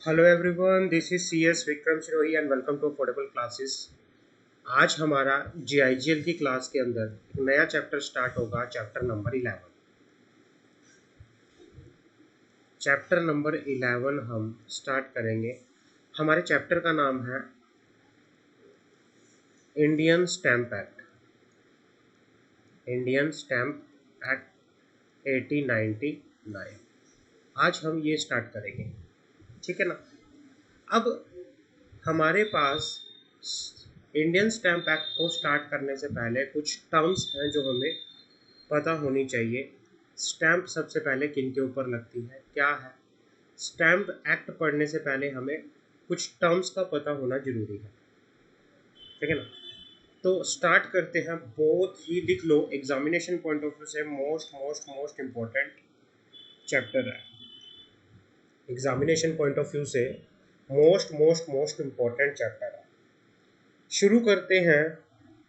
Hello everyone, this is C S Vikram Sirohi and welcome to affordable classes. आज हमारा GIGL की class के अंदर एक नया चैप्टर स्टार्ट होगा, चैप्टर नंबर 11। चैप्टर नंबर 11 हम स्टार्ट करेंगे। हमारे चैप्टर का नाम है Indian Stamp Act. Indian Stamp Act 1899। आज हम ये स्टार्ट करेंगे, ठीक है ना। अब हमारे पास इंडियन स्टैम्प एक्ट को स्टार्ट करने से पहले कुछ टर्म्स हैं जो हमें पता होनी चाहिए। स्टैम्प सबसे पहले किन के ऊपर लगती है, क्या है। स्टैम्प एक्ट पढ़ने से पहले हमें कुछ टर्म्स का पता होना जरूरी है, ठीक है ना। तो स्टार्ट करते हैं। बहुत ही लिख लो, एग्जामिनेशन पॉइंट ऑफ व्यू से most most most important chapter है। एग्जामिनेशन पॉइंट ऑफ व्यू से most most most important chapter है। शुरू करते हैं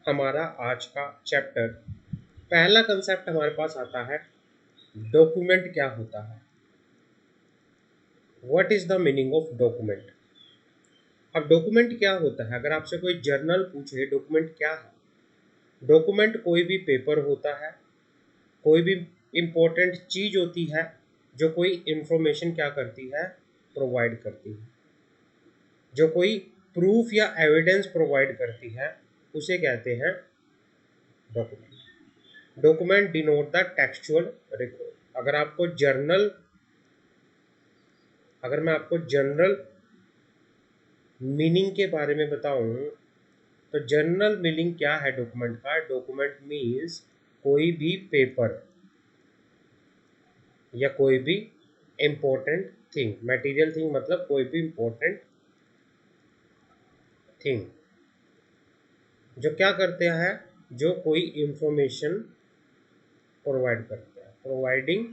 हमारा आज का चैप्टर। पहला कंसेप्ट हमारे पास आता है, डॉक्यूमेंट क्या होता है। What is the meaning of document. अब डॉक्यूमेंट क्या होता है, अगर आपसे कोई जर्नल पूछे डॉक्यूमेंट क्या है। डॉक्यूमेंट कोई भी पेपर होता है, कोई भी इंपॉर्टेंट चीज होती है जो कोई इंफॉर्मेशन क्या करती है, प्रोवाइड करती है। जो कोई प्रूफ या एविडेंस प्रोवाइड करती है उसे कहते हैं document. Document denote the textual record. अगर मैं आपको जनरल मीनिंग के बारे में बताऊं, तो जनरल मीनिंग क्या है डॉक्यूमेंट का। डॉक्यूमेंट मीन्स कोई भी पेपर या कोई भी इंपॉर्टेंट थिंग। मटेरियल थिंग मतलब कोई भी इंपॉर्टेंट थिंग जो क्या करते हैं, जो कोई इंफॉर्मेशन प्रोवाइड करते हैं। प्रोवाइडिंग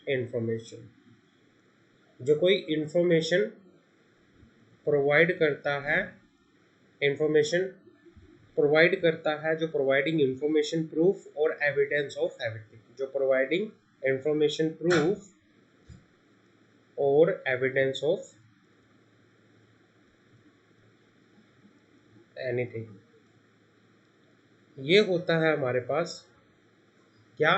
इंफॉर्मेशन, जो कोई इंफॉर्मेशन प्रोवाइड करता है। इंफॉर्मेशन प्रोवाइड करता है, जो प्रोवाइडिंग इंफॉर्मेशन, प्रूफ और एविडेंस ऑफ एवरीथिंग। जो प्रोवाइडिंग इंफॉर्मेशन, प्रूफ और एविडेंस ऑफ एनीथिंग, ये होता है हमारे पास क्या,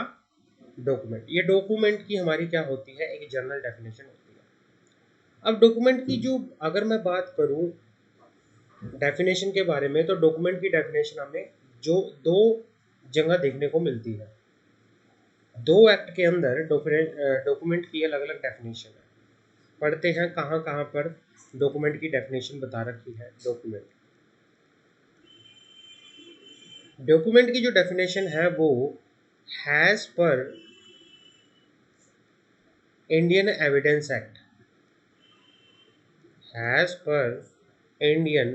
डॉक्यूमेंट। ये डॉक्यूमेंट की हमारी क्या होती है, एक जनरल डेफिनेशन होती है। अब डॉक्यूमेंट की जो अगर मैं बात करूं डेफिनेशन के बारे में, तो डॉक्यूमेंट की डेफिनेशन हमें जो दो जगह देखने को मिलती है। दो एक्ट के अंदर डॉक्यूमेंट की अलग अलग डेफिनेशन है। पढ़ते हैं कहाँ कहाँ पर डॉक्यूमेंट की डेफिनेशन बता रखी है। डॉक्यूमेंट की जो डेफिनेशन है वो as per Indian evidence act, as per Indian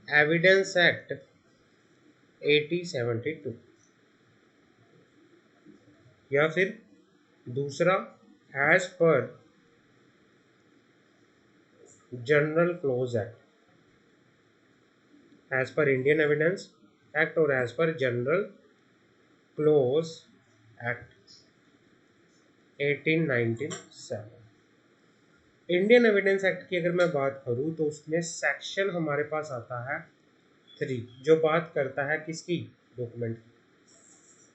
evidence act 1872, या फिर दूसरा as per general clauses act. As per Indian evidence act और as per general clauses act 1897। Indian evidence act की अगर मैं बात करूं, तो उसमें सेक्शन हमारे पास आता है 3, जो बात करता है किसकी, डॉक्यूमेंट की।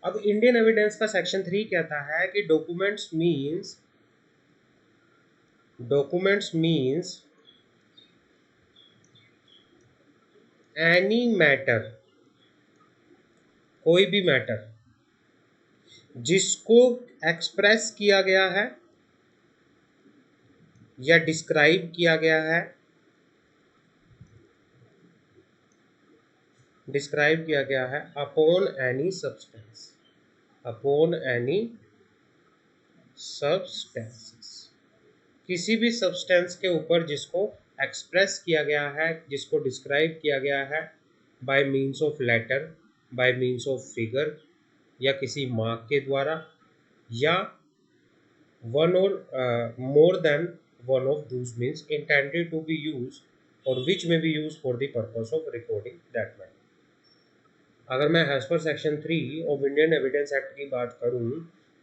अब इंडियन एविडेंस का सेक्शन 3 कहता है कि डॉक्यूमेंट्स मीन्स एनी मैटर, कोई भी मैटर जिसको एक्सप्रेस किया गया है या डिस्क्राइब किया गया है, upon any substance, upon any substances, किसी भी सब्सटेंस के ऊपर जिसको एक्सप्रेस किया गया है, जिसको डिस्क्राइब किया गया है by means of letter, by means of figure, या किसी मार्क के द्वारा, या one or more than one of those means intended to be used or which may be used for the purpose of recording that matter। अगर मैं as per section 3 of Indian evidence act की बात करूं,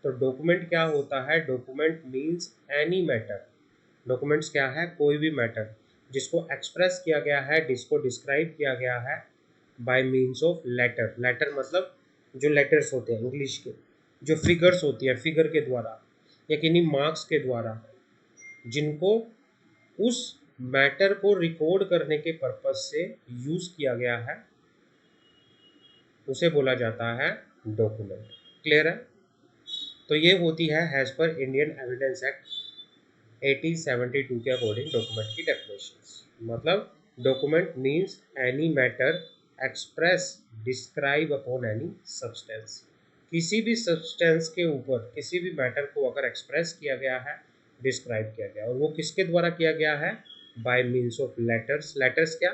तो document क्या होता है? Document means any matter. Documents क्या है? कोई भी मैटर जिसको एक्सप्रेस किया गया है, जिसको डिस्क्राइब किया गया है by means of letter. Letter मतलब जो लेटर्स होते हैं इंग्लिश के, जो फिगर्स होती है, फिगर के द्वारा या किन्हीं मार्क्स के द्वारा, जिनको उस मैटर को रिकॉर्ड करने के पर्पज से यूज किया गया है, उसे बोला जाता है डॉक्यूमेंट। क्लियर है? तो ये होती है as per Indian evidence act 1872 के अकॉर्डिंग डॉक्यूमेंट की डेफिनेशन। मतलब document means any matter express describe upon any substance. किसी भी सब्सटेंस के ऊपर किसी भी मैटर को अगर एक्सप्रेस किया गया है, डिस्क्राइब किया गया, और वो किसके द्वारा किया गया है? By means of letters. Letters क्या?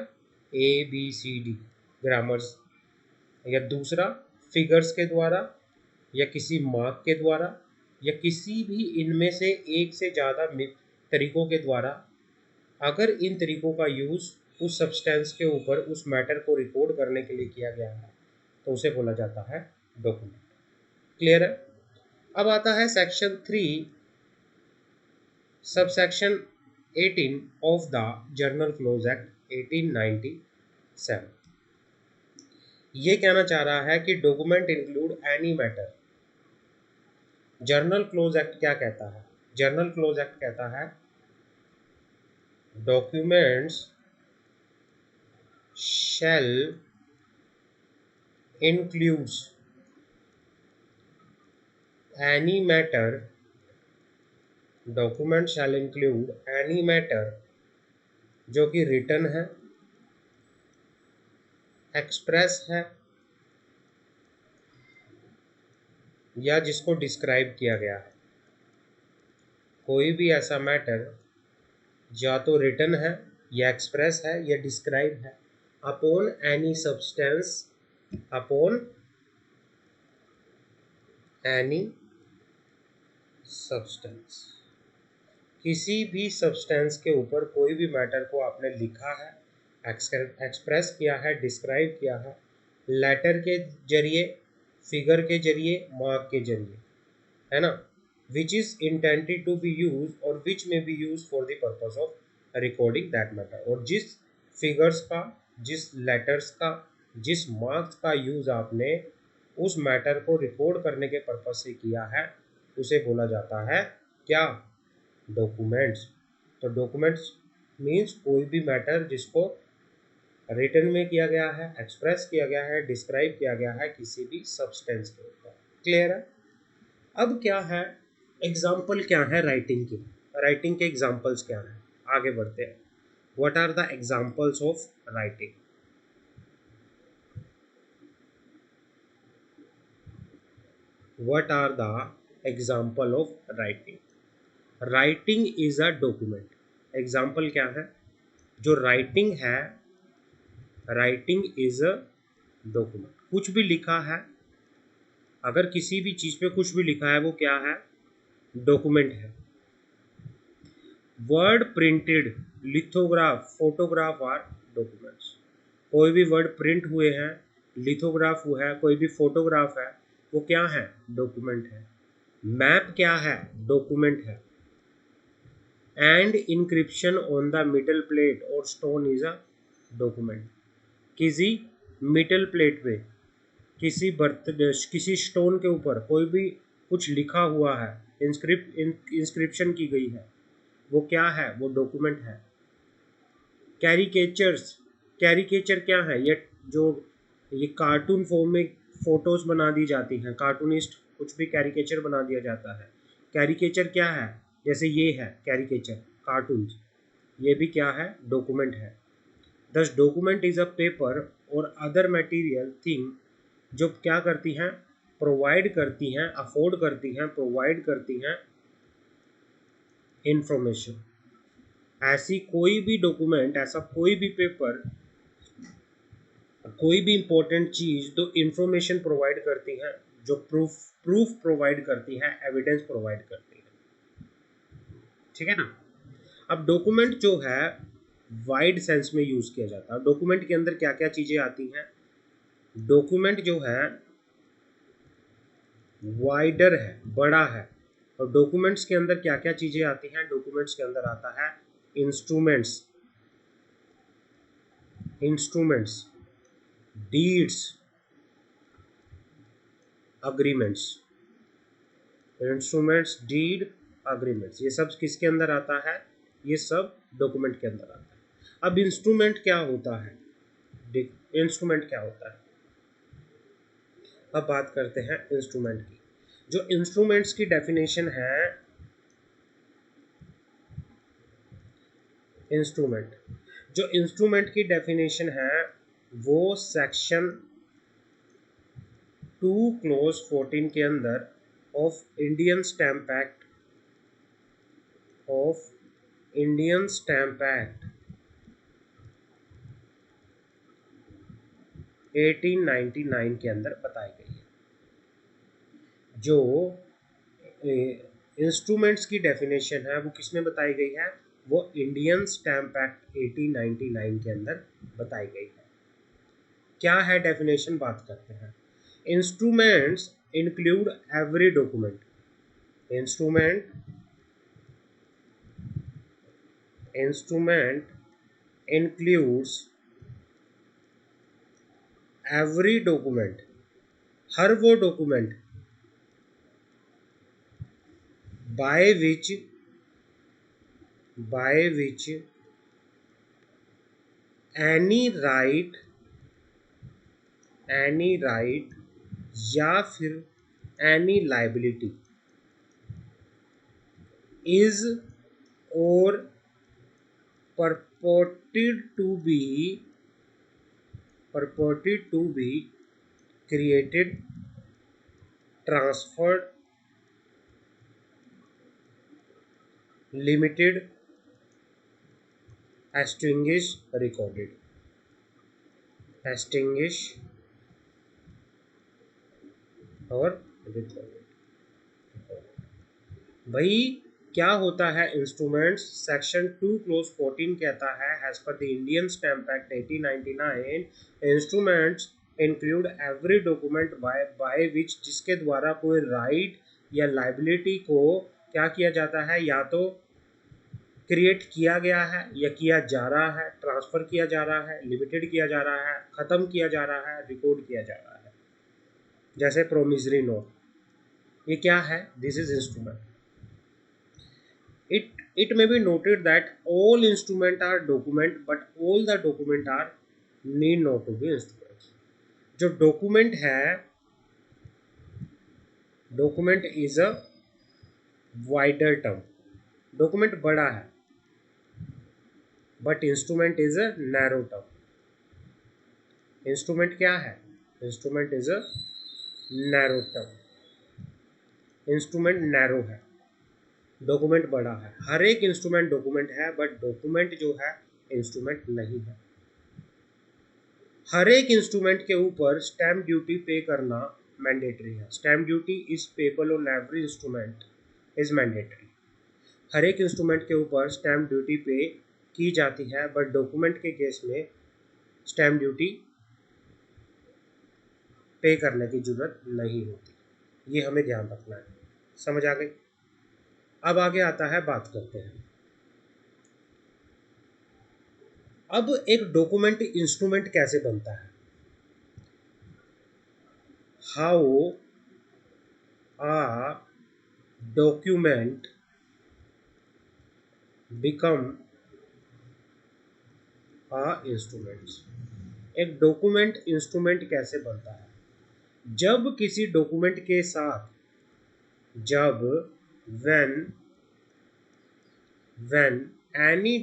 ABCD grammars. या दूसरा फिगर्स के द्वारा, या किसी मार्क के द्वारा, या किसी भी इनमें से एक से ज़्यादा तरीकों के द्वारा। अगर इन तरीकों का यूज़ उस सब्सटेंस के ऊपर उस मैटर को रिकॉर्ड करने के लिए किया गया है, तो उसे बोला जाता है डॉक्यूमेंट। क्लियर है? अब आता है section 3 subsection 18 of the general clauses act 1897। ये कहना चाह रहा है कि document include any matter. General clauses act क्या कहता है? जर्नल क्लोज एक्ट कहता है documents shall includes any matter, document shall include any matter जो कि रिटन है, एक्सप्रेस है, या जिसको डिस्क्राइब किया गया है। कोई भी ऐसा मैटर या तो रिटन है, या एक्सप्रेस है, या डिस्क्राइब है upon any substance, upon any substance. किसी भी सब्सटेंस के ऊपर कोई भी मैटर को आपने लिखा है, एक्सप्रेस किया है, डिस्क्राइब किया है, लेटर के जरिए, फिगर के जरिए, मार्क के जरिए, है ना, which is intended to be use और which may be use for the purpose of recording that matter. और जिस फिगर्स का, जिस लेटर्स का, जिस मार्क्स का यूज आपने उस मैटर को रिकॉर्ड करने के पर्पज से किया है, उसे बोला जाता है क्या? डॉक्यूमेंट्स। तो डॉक्यूमेंट्स मीन्स कोई भी मैटर जिसको रिटन में किया गया है, एक्सप्रेस किया गया है, डिस्क्राइब किया गया है किसी भी सब्सटेंस के ऊपर। क्लियर है? अब क्या है एग्जाम्पल, क्या है राइटिंग की? राइटिंग के एग्जाम्पल्स क्या हैं? आगे बढ़ते हैं। What are the examples of writing? What are the example of writing? Writing is a document. Example क्या है? जो राइटिंग है, राइटिंग इज अ डॉक्यूमेंट। कुछ भी लिखा है, अगर किसी भी चीज पे कुछ भी लिखा है, वो क्या है? डॉक्यूमेंट है। Word printed, lithograph, photograph are documents. कोई भी वर्ड प्रिंट हुए हैं, लिथोग्राफ हुआ है, कोई भी फोटोग्राफ है, वो क्या है? डॉक्यूमेंट है। मैप क्या है? डॉक्यूमेंट है। And inscription on the metal plate और स्टोन इज अ डॉक्यूमेंट। किसी मेटल प्लेट पे, किसी बर्तन, किसी स्टोन के ऊपर कोई भी कुछ लिखा हुआ है, इंस्क्रिप्शन की गई है, वो क्या है? वो डॉक्यूमेंट है। कैरिकेचर्स, कैरिकेचर क्या है? ये कार्टून फॉर्म में फोटोज बना दी जाती हैं, कार्टूनिस्ट कुछ भी कैरिकेचर बना दिया जाता है। कैरिकेचर क्या है? जैसे ये है कैरिकेचर, कार्टून, ये भी क्या है? डॉक्यूमेंट है। दस डॉक्यूमेंट इज अ पेपर और अदर मटेरियल थिंग जो क्या करती हैं? प्रोवाइड करती हैं, अफोर्ड करती हैं, प्रोवाइड करती हैं इंफॉर्मेशन। ऐसी कोई भी डॉक्यूमेंट, ऐसा कोई भी पेपर, कोई भी इंपॉर्टेंट चीज जो इंफॉर्मेशन प्रोवाइड करती है, जो प्रूफ प्रोवाइड करती है, एविडेंस प्रोवाइड करती है। ठीक है ना? अब डॉक्यूमेंट जो है वाइड सेंस में यूज किया जाता है। डॉक्यूमेंट के अंदर क्या क्या चीजें आती हैं? डॉक्यूमेंट जो है वाइडर है, बड़ा है। और डॉक्यूमेंट्स के अंदर क्या क्या चीज़ें आती हैं? डॉक्यूमेंट्स के अंदर आता है instruments, deeds, agreements. Instruments, deed, agreements, ये सब किसके अंदर आता है? ये सब डॉक्यूमेंट के अंदर आता है। अब इंस्ट्रूमेंट क्या होता है? इंस्ट्रूमेंट क्या होता है? अब बात करते हैं इंस्ट्रूमेंट की। जो इंस्ट्रूमेंट्स की डेफिनेशन है, जो इंस्ट्रूमेंट की डेफिनेशन है वो सेक्शन 2 क्लोज 14 के अंदर ऑफ इंडियन स्टैम्प एक्ट 1899 के अंदर बताई गई है। जो इंस्ट्रूमेंट्स की डेफिनेशन है वो किसमें बताई गई है? वो इंडियन स्टैम्प एक्ट 1899 के अंदर बताई गई है। क्या है डेफिनेशन? बात करते हैं। Instruments include every document. Instrument includes every document, हर वो document by which any right या फिर any liability is or purported to be created, transferred, limited, extinguished, recorded। extinguish और recorded। भाई क्या होता है इंस्ट्रूमेंट्स? सेक्शन 2 क्लोज 14 कहता है as per the Indian Stamp Act 1899 instruments include every document by which, जिसके द्वारा कोई राइट या लाइबिलिटी को क्या किया जाता है? या तो क्रिएट किया गया है या किया जा रहा है, ट्रांसफर किया जा रहा है, लिमिटेड किया जा रहा है, खत्म किया जा रहा है, रिकॉर्ड किया जा रहा है। जैसे प्रोमिसरी नोट, ये क्या है? This is instrument. It may be noted that all instruments are document, but all the document are need not to be instruments। जो डॉक्यूमेंट है, document is a wider term. Document बड़ा है, but instrument is a narrow term. Instrument क्या है? Instrument is a narrow term. Instrument narrow है, document बड़ा है। हर एक इंस्ट्रूमेंट डॉक्यूमेंट है, बट डॉक्यूमेंट जो है इंस्ट्रूमेंट नहीं है। हर एक इंस्ट्रूमेंट के ऊपर स्टैम्प ड्यूटी पे करना मैंडेटरी है। Stamp duty is payable on every instrument is mandatory. हर एक इंस्ट्रूमेंट के ऊपर स्टैम्प ड्यूटी पे की जाती है, बट डॉक्यूमेंट के केस में स्टैम्प ड्यूटी पे करने की जरूरत नहीं होती। ये हमें ध्यान रखना है। समझ आ गई? अब आगे आता है, बात करते हैं। अब एक डॉक्यूमेंट इंस्ट्रूमेंट कैसे बनता है? How a document become a instruments। एक डॉक्यूमेंट इंस्ट्रूमेंट कैसे बनता है? जब किसी डॉक्यूमेंट के साथ, जब when any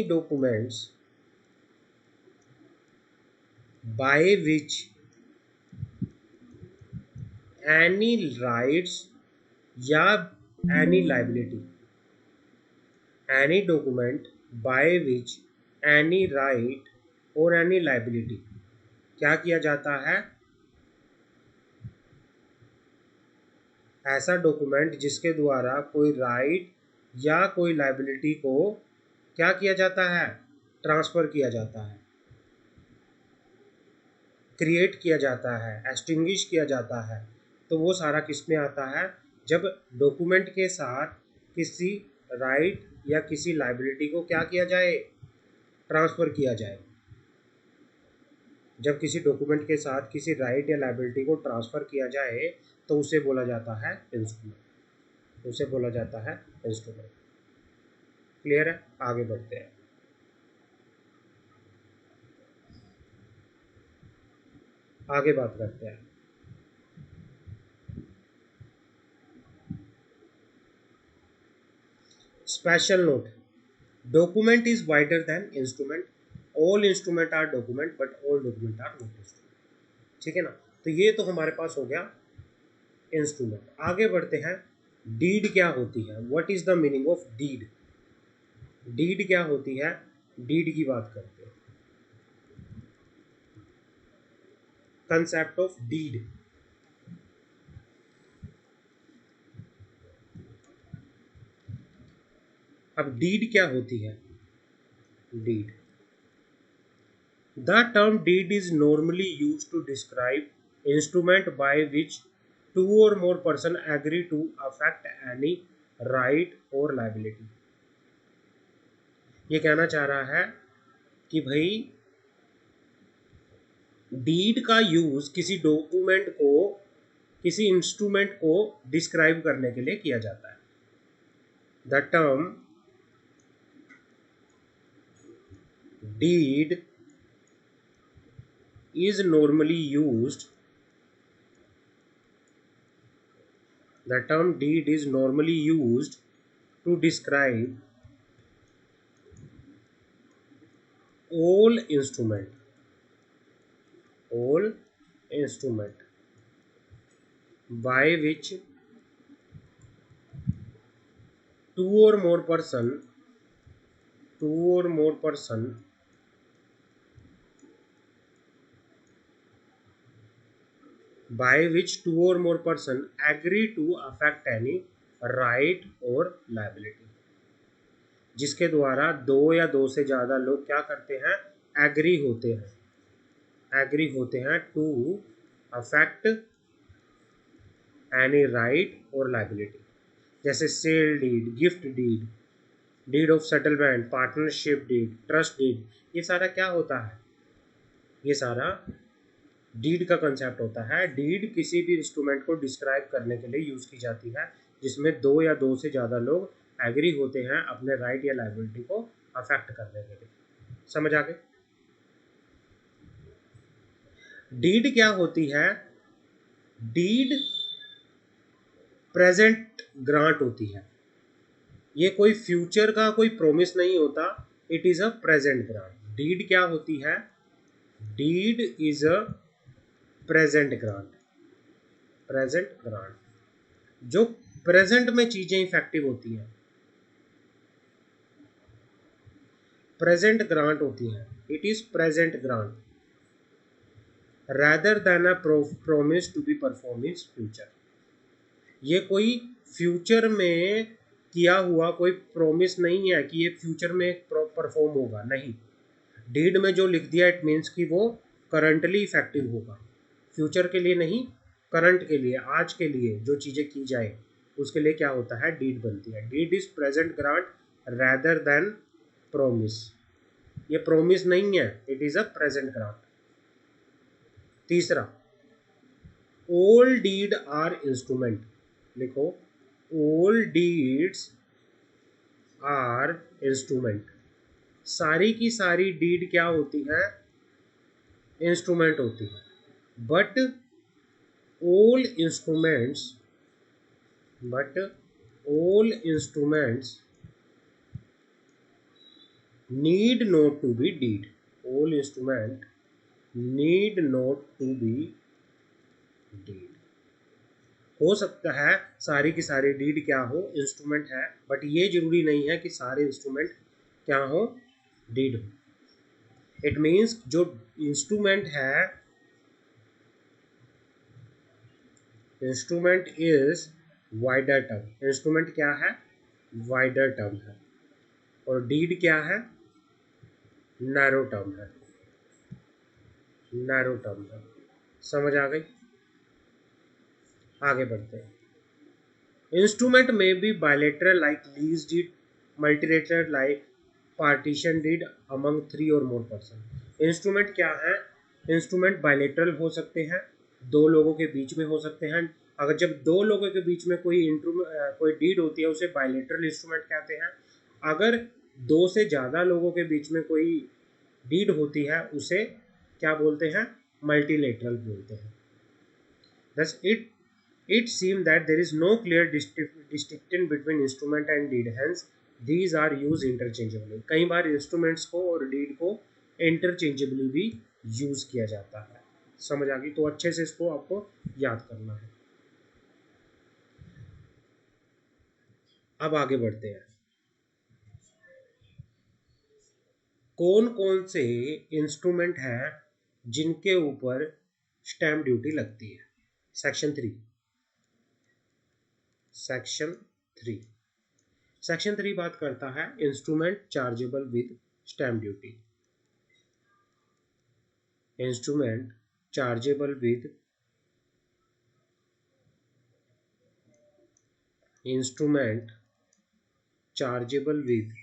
documents by which any rights या any liability, any document by which any right or any liability क्या किया जाता है? ऐसा डॉक्यूमेंट जिसके द्वारा कोई राइट या कोई लाइबिलिटी को क्या किया जाता है? ट्रांसफर किया जाता है। क्रिएट किया जाता है, एक्सटिंग्विश किया जाता है, तो वो सारा किस में आता है? जब डॉक्यूमेंट के साथ किसी राइट या किसी लाइबिलिटी को क्या किया जाए? ट्रांसफ़र किया जाए। जब किसी डॉक्यूमेंट के साथ किसी राइट या लाइबिलिटी को ट्रांसफ़र किया जाए तो उसे बोला जाता है इंस्ट्रूमेंट, उसे बोला जाता है इंस्ट्रूमेंट। क्लियर है? आगे बढ़ते हैं। आगे बात करते हैं। Special note, document is wider than instrument, all instrument are document but all document are not instrument. ठीक है ना? तो ये तो हमारे पास हो गया इंस्ट्रूमेंट। आगे बढ़ते हैं। डीड क्या होती है? What is the meaning of deed? Deed क्या होती है? डीड की बात करते हैं। Concept of deed. अब डीड क्या होती है? Deed, the term deed is normally used to describe instrument by which two or more person agree to affect any right और लाइबिलिटी। ये कहना चाह रहा है कि भाई डीड का यूज किसी डॉक्यूमेंट को, किसी इंस्ट्रूमेंट को डिस्क्राइब करने के लिए किया जाता है। The term deed is normally used, the term deed is normally used to describe all instrument by which two or more person by which two or more person agree to affect any right or liability, जिसके द्वारा दो या दो से ज़्यादा लोग क्या करते हैं? एग्री होते हैं टू अफेक्ट एनी राइट और लाइबिलिटी। जैसे sale deed, gift deed, deed of settlement, partnership deed, trust deed, ये सारा क्या होता है? ये सारा डीड का कंसेप्ट होता है। डीड किसी भी इंस्ट्रूमेंट को डिस्क्राइब करने के लिए यूज़ की जाती है जिसमें दो या दो से ज़्यादा लोग एग्री होते हैं अपने राइट या लाइबिलिटी को अफेक्ट करने के लिए। समझ आ गए? डीड क्या होती है? डीड प्रेजेंट ग्रांट होती है। ये कोई फ्यूचर का कोई प्रॉमिस नहीं होता, it is a present grant. Deed क्या होती है? Deed is a present grant. जो प्रेजेंट में चीजें इफेक्टिव होती हैं, प्रेजेंट ग्रांट होती हैं। It is present grant rather than a promise to be performed in future। ये कोई फ्यूचर में किया हुआ कोई प्रॉमिस नहीं है कि ये फ्यूचर में परफॉर्म होगा, नहीं। डीड में जो लिख दिया इट मीन्स कि वो करंटली इफेक्टिव होगा, फ्यूचर के लिए नहीं, करंट के लिए, आज के लिए जो चीज़ें की जाए उसके लिए क्या होता है? डीड बनती है। Deed is present grant rather than promise. ये प्रोमिस नहीं है, it is a present grant. तीसरा, ऑल डीड आर इंस्ट्रूमेंट। लिखो, ऑल डीड्स आर इंस्ट्रूमेंट। सारी की सारी डीड क्या होती है? इंस्ट्रूमेंट होती है। But all instruments need not to be deed। all instrument need not to be deed। हो सकता है सारी की सारी डीड क्या हो? इंस्ट्रूमेंट है, बट ये जरूरी नहीं है कि सारे इंस्ट्रूमेंट क्या हो? डीड हो। इट मीन्स जो इंस्ट्रूमेंट है, instrument is wider term. Instrument क्या है? वाइडर टर्म है। और डीड क्या है? नैरो टर्म है। समझ आ गई? आगे बढ़ते हैं। इंस्ट्रूमेंट में be bilateral like lease deed, multilateral like partition deed among 3 और मोर पर्सन। इंस्ट्रूमेंट क्या है? इंस्ट्रूमेंट बायलेटरल हो सकते हैं, दो लोगों के बीच में हो सकते हैं। अगर जब दो लोगों के बीच में कोई डीड होती है उसे बायलेटरल इंस्ट्रूमेंट कहते हैं। अगर दो से ज़्यादा लोगों के बीच में कोई डीड होती है उसे क्या बोलते हैं? मल्टीलेटरल बोलते हैं। Thus, it seems that there is no clear distinction between instrument and deed. Hence, these are used interchangeably. कई बार इंस्ट्रूमेंट्स को और डीड को इंटरचेंजेबली भी यूज किया जाता है। समझ आ गई? तो अच्छे से इसको आपको याद करना है। अब आगे बढ़ते हैं। कौन कौन से इंस्ट्रूमेंट हैं जिनके ऊपर स्टैम्प ड्यूटी लगती है? सेक्शन 3। सेक्शन 3 सेक्शन 3 बात करता है instrument chargeable with stamp duty. Instrument chargeable with instrument chargeable with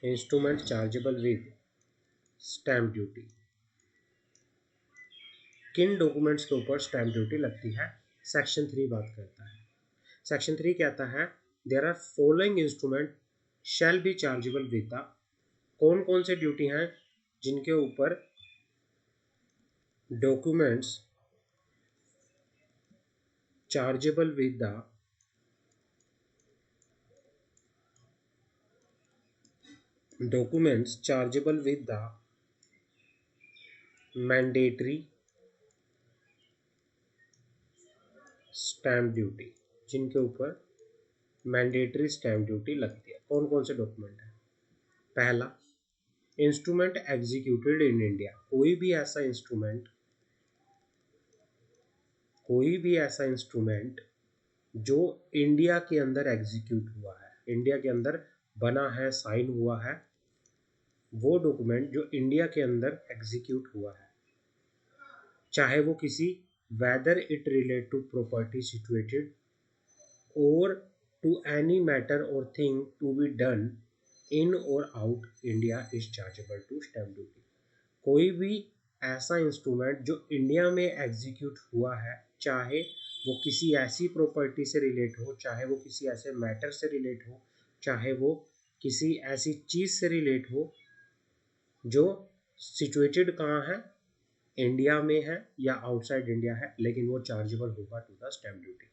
instrument chargeable with stamp duty. किन डॉक्यूमेंट्स के ऊपर स्टैम्प ड्यूटी लगती है? सेक्शन 3 बात करता है। सेक्शन 3 कहता है there are following instrument shall be chargeable with the. कौन कौन से ड्यूटी हैं जिनके ऊपर documents chargeable with the documents chargeable with the mandatory stamp duty, जिनके ऊपर मैंडेटरी स्टैम्प ड्यूटी लगती है। कौन कौन से डॉक्यूमेंट है? पहला, इंस्ट्रूमेंट एग्जीक्यूटेड इन इंडिया। कोई भी ऐसा इंस्ट्रूमेंट जो इंडिया के अंदर एग्जीक्यूट हुआ है, इंडिया के अंदर बना है, साइन हुआ है, वो डॉक्यूमेंट जो इंडिया के अंदर एग्जीक्यूट हुआ है, चाहे वो किसी whether it relate to property situated or to any matter or thing to be done in or out India is chargeable to stamp duty। कोई भी ऐसा इंस्ट्रूमेंट जो इंडिया में एग्जीक्यूट हुआ है, चाहे वो किसी ऐसी प्रॉपर्टी से रिलेट हो, चाहे वो किसी ऐसे मैटर से रिलेट हो, चाहे वो किसी ऐसी चीज़ से रिलेट हो जो सिचुएटेड कहाँ है, इंडिया में है या आउटसाइड इंडिया है, लेकिन वो चार्जेबल होगा टू द स्टैम्प ड्यूटी।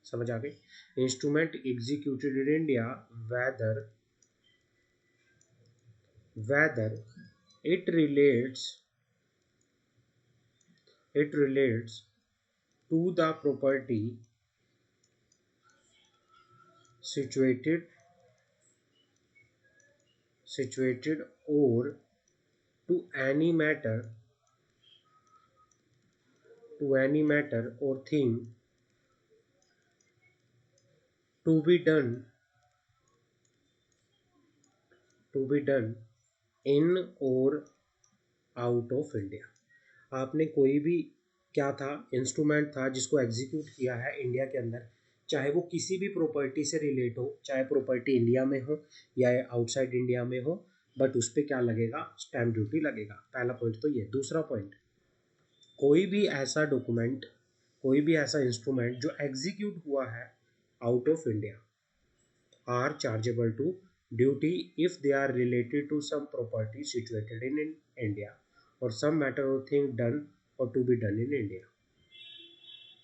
समझ आ गई? Instrument executed in India whether it relates to the property situated or to any matter or thing to be done इन और आउट ऑफ इंडिया। आपने कोई भी क्या था, इंस्ट्रूमेंट था जिसको एग्जीक्यूट किया है इंडिया के अंदर, चाहे वो किसी भी प्रॉपर्टी से रिलेट हो, चाहे प्रॉपर्टी इंडिया में हो या आउटसाइड इंडिया में हो, बट उस पर क्या लगेगा? स्टैम्प ड्यूटी लगेगा। पहला पॉइंट तो ये। दूसरा पॉइंट, कोई भी ऐसा डॉक्यूमेंट, कोई भी ऐसा इंस्ट्रूमेंट जो एग्जीक्यूट हुआ है out of India are chargeable to duty if they are related to some property situated in India or some matter or thing done or to be done in India।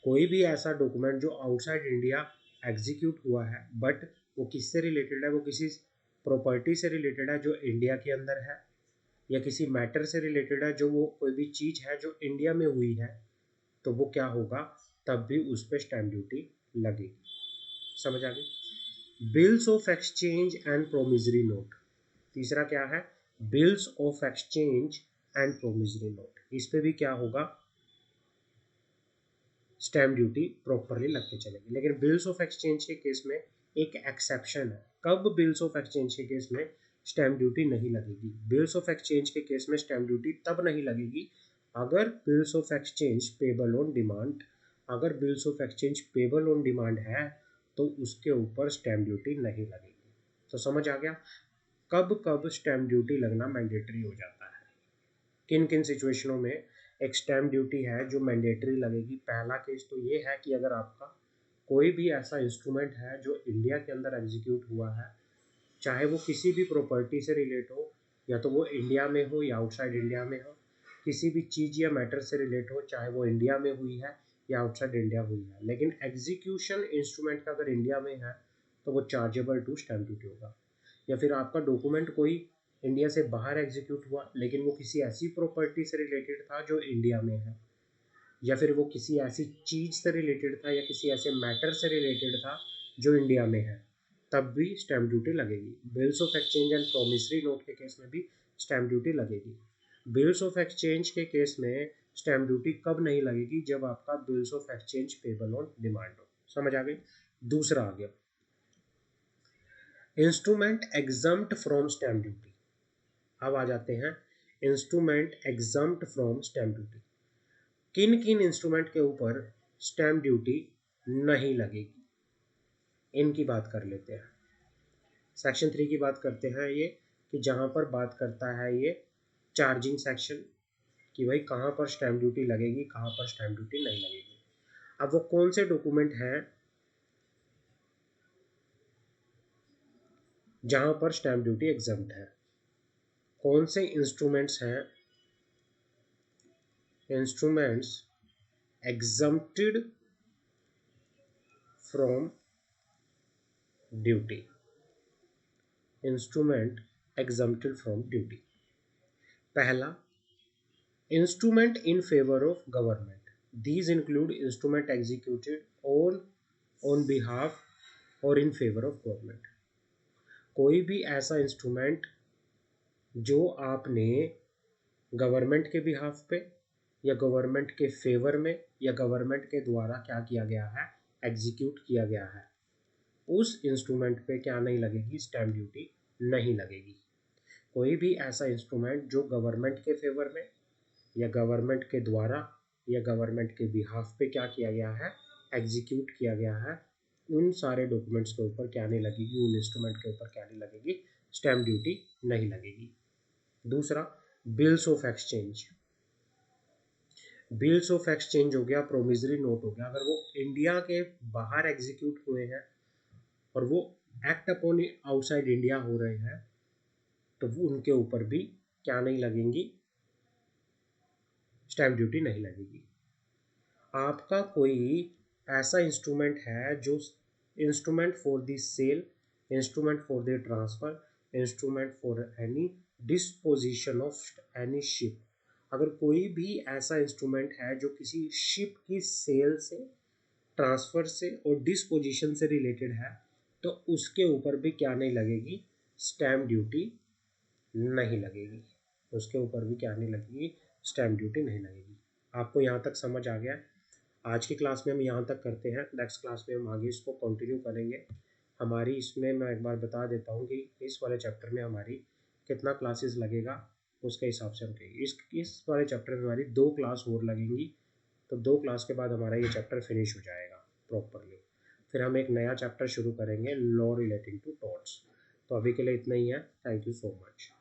कोई भी ऐसा document जो outside India execute हुआ है but वो किससे related है? वो किसी प्रॉपर्टी से रिलेटेड है जो इंडिया के अंदर है, या किसी मैटर से रिलेटेड है जो वो कोई भी चीज़ है जो इंडिया में हुई है, तो वो क्या होगा? तब भी उस पर स्टैम्प ड्यूटी लगेगी। समझ आ गई? Bills of exchange and promissory note. तीसरा क्या है? Bills of exchange and promissory note. इस पे भी क्या होगा? स्टैम्प ड्यूटी प्रॉपरली लग के चलेगी। लेकिन बिल्स ऑफ एक्सचेंज के केस में एक एक्सेप्शन है। कब बिल्स ऑफ एक्सचेंज के केस में? स्टैम्प ड्यूटी नहीं लगेगी। बिल्स ऑफ एक्सचेंज के केस में स्टैम्प ड्यूटी तब नहीं लगेगी अगर bills of exchange payable on demand, अगर bills of exchange payable on demand है तो उसके ऊपर स्टैम्प ड्यूटी नहीं लगेगी। तो समझ आ गया कब कब स्टैम्प ड्यूटी लगना मैंडेटरी हो जाता है, किन किन सिचुएशनों में एक स्टैम्प ड्यूटी है जो मैंडेटरी लगेगी। पहला केस तो ये है कि अगर आपका कोई भी ऐसा इंस्ट्रूमेंट है जो इंडिया के अंदर एग्जीक्यूट हुआ है, चाहे वो किसी भी प्रॉपर्टी से रिलेट हो, या तो वो इंडिया में हो या आउटसाइड इंडिया में हो, किसी भी चीज़ या मैटर से रिलेट हो, चाहे वो इंडिया में हुई है या आउटसाइड इंडिया हुई है, लेकिन एग्जीक्यूशन इंस्ट्रूमेंट का अगर इंडिया में है तो वो चार्जेबल टू स्टैम्प ड्यूटी होगा। या फिर आपका डॉक्यूमेंट कोई इंडिया से बाहर एग्जीक्यूट हुआ लेकिन वो किसी ऐसी प्रॉपर्टी से रिलेटेड था जो इंडिया में है, या फिर वो किसी ऐसी चीज़ से रिलेटेड था या किसी ऐसे मैटर से रिलेटेड था जो इंडिया में है, तब भी स्टैम्प ड्यूटी लगेगी। Bills of exchange and promissory note के केस में भी स्टैम्प ड्यूटी लगेगी। बिल्स ऑफ एक्सचेंज के केस में स्टैम्प ड्यूटी कब नहीं लगेगी, जब आपका bills of exchange payable on demand हो। समझ आ गई। दूसरा आ गया instrument exempt from stamp duty. अब आ जाते हैं instrument exempt from stamp duty. किन किन इंस्ट्रूमेंट के ऊपर स्टैम्प ड्यूटी नहीं लगेगी, इनकी बात कर लेते हैं। सेक्शन 3 की बात करते हैं ये, कि जहाँ पर बात करता है ये चार्जिंग सेक्शन, कि भाई कहाँ पर स्टैम्प ड्यूटी लगेगी, कहाँ पर स्टैम्प ड्यूटी नहीं लगेगी। अब वो कौन से डॉक्यूमेंट हैं जहाँ पर स्टैम्प ड्यूटी एग्जम्प्ट है, कौन से इंस्ट्रूमेंट्स हैं, instruments exempted from duty, instrument exempted from duty. पहला, instrument in favour of government, these include instrument executed on behalf or in favour of government. कोई भी ऐसा इंस्ट्रूमेंट जो आपने गवर्नमेंट के बिहाफ पे या गवर्नमेंट के फेवर में या गवर्नमेंट के द्वारा क्या किया गया है, एग्जीक्यूट किया गया है, उस इंस्ट्रूमेंट पे क्या नहीं लगेगी, स्टैम्प ड्यूटी नहीं लगेगी। कोई भी ऐसा इंस्ट्रूमेंट जो गवर्नमेंट के फेवर में या गवर्नमेंट के द्वारा या गवर्नमेंट के बिहाफ पे क्या किया गया है, एग्जीक्यूट किया गया है, उन सारे डॉक्यूमेंट्स के ऊपर क्या नहीं लगेगी, उन इंस्ट्रूमेंट के ऊपर क्या नहीं लगेगी, स्टैम्प ड्यूटी नहीं लगेगी। दूसरा, bills of exchange. Bills of exchange हो गया, प्रोमिसरी नोट हो गया, अगर वो इंडिया के बाहर एग्जीक्यूट हुए हैं और वो एक्ट अपॉन आउटसाइड इंडिया हो रहे हैं, तो वो उनके ऊपर भी क्या नहीं लगेंगी, स्टैम्प ड्यूटी नहीं लगेगी। आपका कोई ऐसा इंस्ट्रूमेंट है जो instrument for the sale, instrument for the transfer, instrument for any disposition of any ship, अगर कोई भी ऐसा इंस्ट्रूमेंट है जो किसी शिप की सेल से, ट्रांसफर से और डिस्पोजिशन से रिलेटेड है, तो उसके ऊपर भी क्या नहीं लगेगी, स्टैम्प ड्यूटी नहीं लगेगी, उसके ऊपर भी क्या नहीं लगेगी, स्टैम्प ड्यूटी नहीं लगेगी। आपको यहाँ तक समझ आ गया। आज की क्लास में हम यहाँ तक करते हैं, नेक्स्ट क्लास में हम आगे इसको कंटिन्यू करेंगे। हमारी इसमें मैं एक बार बता देता हूँ कि इस वाले चैप्टर में हमारी कितना क्लासेस लगेगा, उसके हिसाब से हम कहेंगे। इस वाले चैप्टर में हमारी 2 क्लास और लगेंगी, तो 2 क्लास के बाद हमारा ये चैप्टर फिनिश हो जाएगा प्रॉपरली। फिर हम एक नया चैप्टर शुरू करेंगे, लॉ रिलेटिंग टू टॉर्ट्स। तो अभी के लिए इतना ही है। Thank you so much.